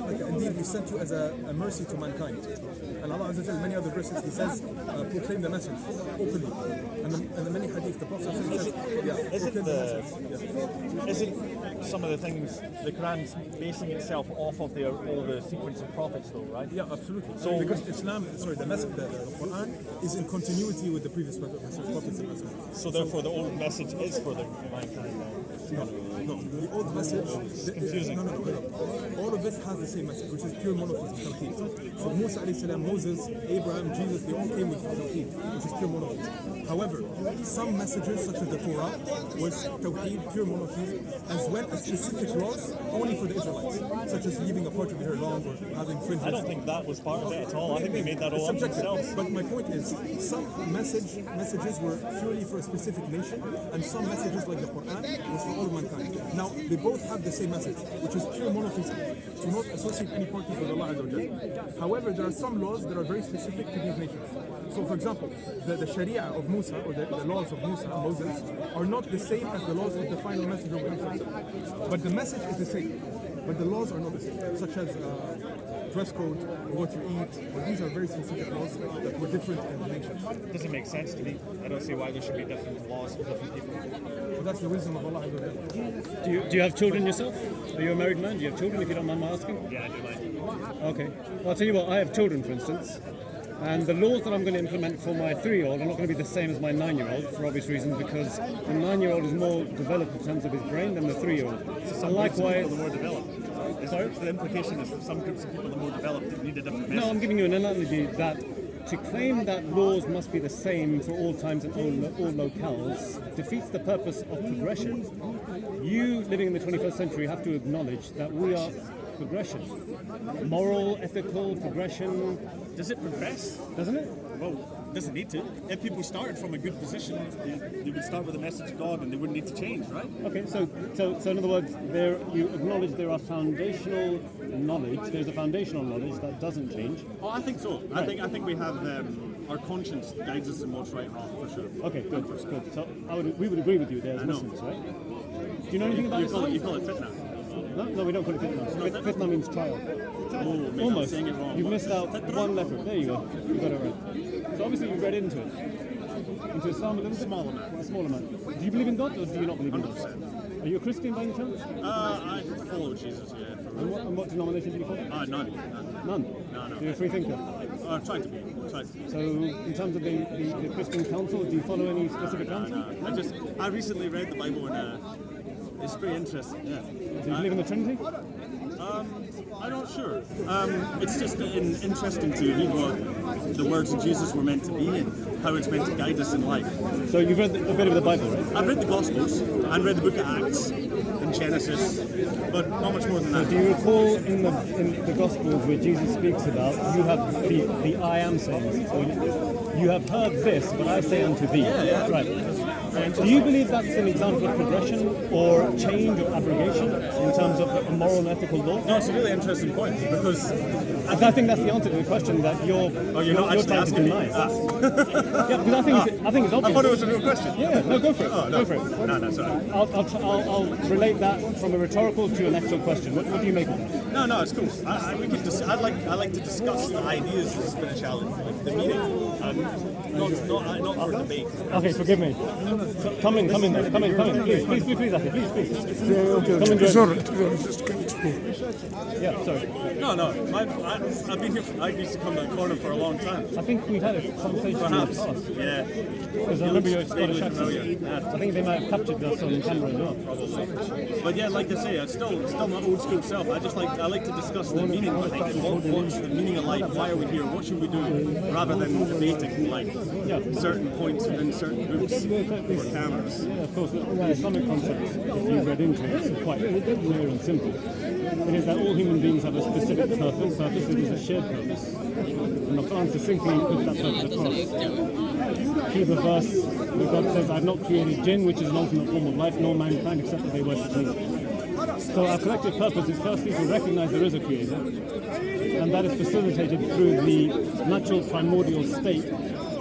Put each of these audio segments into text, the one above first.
indeed we sent you as a mercy to mankind. And Allah Azza wa Jalla, many other verses, He says, proclaim the message openly. And the many hadith, the Prophet says, Isn't some of the things the Quran's basing itself off of all the sequence of prophets, though, right? Yeah, absolutely. So because the message, the Quran is in continuity with the previous prophets. So therefore, the old message is for the mankind. No, the old message. It's confusing. No. All of it has the same message, which is pure monotheism, Tawheed. So Musa alayhi salam, Moses, Abraham, Jesus, they all came with Tawheed, which is pure monotheism. However, some messages, such as the Torah, was Tawheed, pure monotheism, as well as specific laws only for the Israelites, such as leaving a part of your hair long or having fringes. I don't think that was part of it at all. I think they made that all up themselves. But my point is, some messages were purely for a specific nation, and some messages, like the Quran, was for all mankind. Now, they both have the same message, which is pure monotheism, to not associate any parties with Allah Azza wa Jalla. However, there are some laws that are very specific to these nations. So, for example, the Sharia of Musa, or the laws of Moses, are not the same as the laws of the final messenger of Muhammad. But the message is the same, but the laws are not the same, such as dress code, or what you eat, or these are very specific laws that were different in the nations. It doesn't make sense to me. I don't see why there should be different laws for different people. Well, that's the wisdom of Allah Azza wa Jalla. Do you have children yourself? Are you a married man? Do you have children, if you don't mind my asking? Yeah, I do like. Okay. Well, I'll tell you what, I have children, for instance, and the laws that I'm going to implement for my 3-year-old are not going to be the same as my 9-year-old, for obvious reasons, because the 9-year-old is more developed in terms of his brain than the 3-year-old. So likewise, people are more developed. Sorry? So the implication is that some groups of people are more developed that need a different message. No, I'm giving you an analogy that to claim that laws must be the same for all times and all locales defeats the purpose of progression. You, living in the 21st century, have to acknowledge that we are progression. Moral, ethical, progression. Does it progress? Doesn't it? Well, it doesn't need to. If people started from a good position, they would start with the message of God and they wouldn't need to change, right? Okay, so in other words, you acknowledge there are foundational knowledge. There's a foundational knowledge that doesn't change. Oh, I think so. Right. I think we have our conscience guides us in what's right and wrong, for sure. Okay, good. So we would agree with you there as Muslims, right? Do you know anything about Islam? You call it fitna. No, we don't call it fitna. Fitna means trial. Oh, maybe almost. I'm saying it wrong. You've missed out one letter. There you go. You got it right. So obviously you've read into it. Into Islam a little bit? Small amount. A small amount. Do you believe in God or do you not believe in God? 100%. Are you a Christian by any chance? I follow Jesus, yeah. And what denomination do you follow? None. None? No. So you're a free thinker? Try to be. So in terms of the Christian council, do you follow any specific council? I recently read the Bible and it's pretty interesting, yeah. Do you believe in the Trinity? I'm not sure. It's just interesting to read what the words of Jesus were meant to be and how it's meant to guide us in life. So you've read a bit of the Bible, right? I've read the Gospels and read the book of Acts and Genesis, but not much more than that. So do you recall in the Gospels where Jesus speaks about, you have the I am saying, so you have heard this, but I say unto thee. Yeah. Right. Do you believe that's an example of progression or change or abrogation in terms of a moral and ethical law? No, it's a really interesting point because I think that's the answer to the question that you're actually trying to asking deny. me. Yeah, because I think it's obvious. I thought it was a real question. Yeah, no, go for it. Oh, no. Go for it. No, sorry. I'll relate that from a rhetorical to an actual question. What do you make of that? No, it's cool. I like to discuss the ideas of spirituality, like the meaning, not for debate. Okay, forgive me. Come in, please, Aki, please. Come in, Yeah, sorry. No, I've been here. I used to come to the corner for a long time. I think we've had a conversation Perhaps, in the past. yeah. Because I remember your Scottish accent. Yeah. I think they might have captured us on camera as well. Probably. But yeah, like I say, it's still my old school self. I like to discuss the meaning behind it. What's the meaning of life? Why are we here? What should we do? Rather than debating like certain points within certain groups or cameras. Yeah, of course. The Islamic concept, if you read into it, is quite clear and simple. It is that all human beings have a specific purpose. Purpose is a shared purpose. And the Quran succinctly puts that purpose across. Here's a verse where God says, I have not created jinn, which is an ultimate form of life, nor mankind, except that they worship me. So our collective purpose is firstly to recognize there is a creator, and that is facilitated through the natural primordial state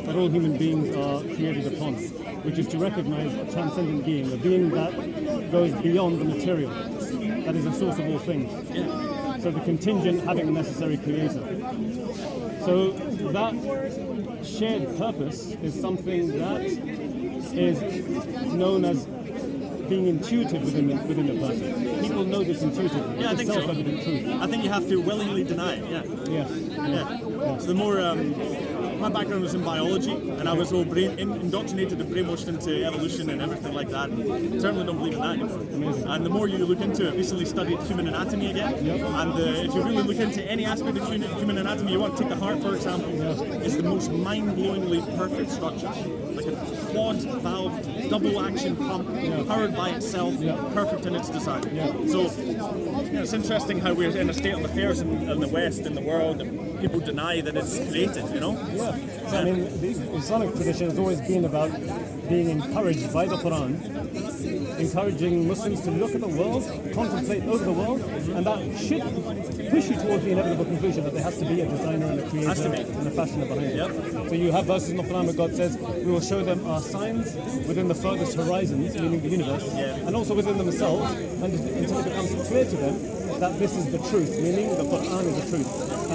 that all human beings are created upon, which is to recognize a transcendent being, a being that goes beyond the material. that is the source of all things. So the contingent having the necessary creator. So that shared purpose is something that is known as being intuitive within the person. People know this intuitively. Yeah, I it's think a so. self-evident truth. I think you have to willingly deny it. Yes. So the more my background was in biology, and I was all indoctrinated and brainwashed into evolution and everything like that. Certainly don't believe in that anymore. Amazing. And the more you look into it, recently studied human anatomy again. And if you really look into any aspect of human anatomy, you want to take the heart, for example. It's the most mind-blowingly perfect structure, like a quad-valved, double-action pump, powered by itself, perfect in its design. So it's interesting how we're in a state of affairs in the West, in the world, and people deny that it's created, you know? So, I mean, the Islamic tradition has always been about being encouraged by the Quran, encouraging Muslims to look at the world, contemplate over the world, and that should push you towards the inevitable conclusion that there has to be a designer and a creator and a fashioner behind it. So you have verses in the Quran where God says, we will show them our signs within the furthest horizons, meaning the universe, and also within themselves, and until it becomes clear to them that this is the truth, meaning the Quran is the truth.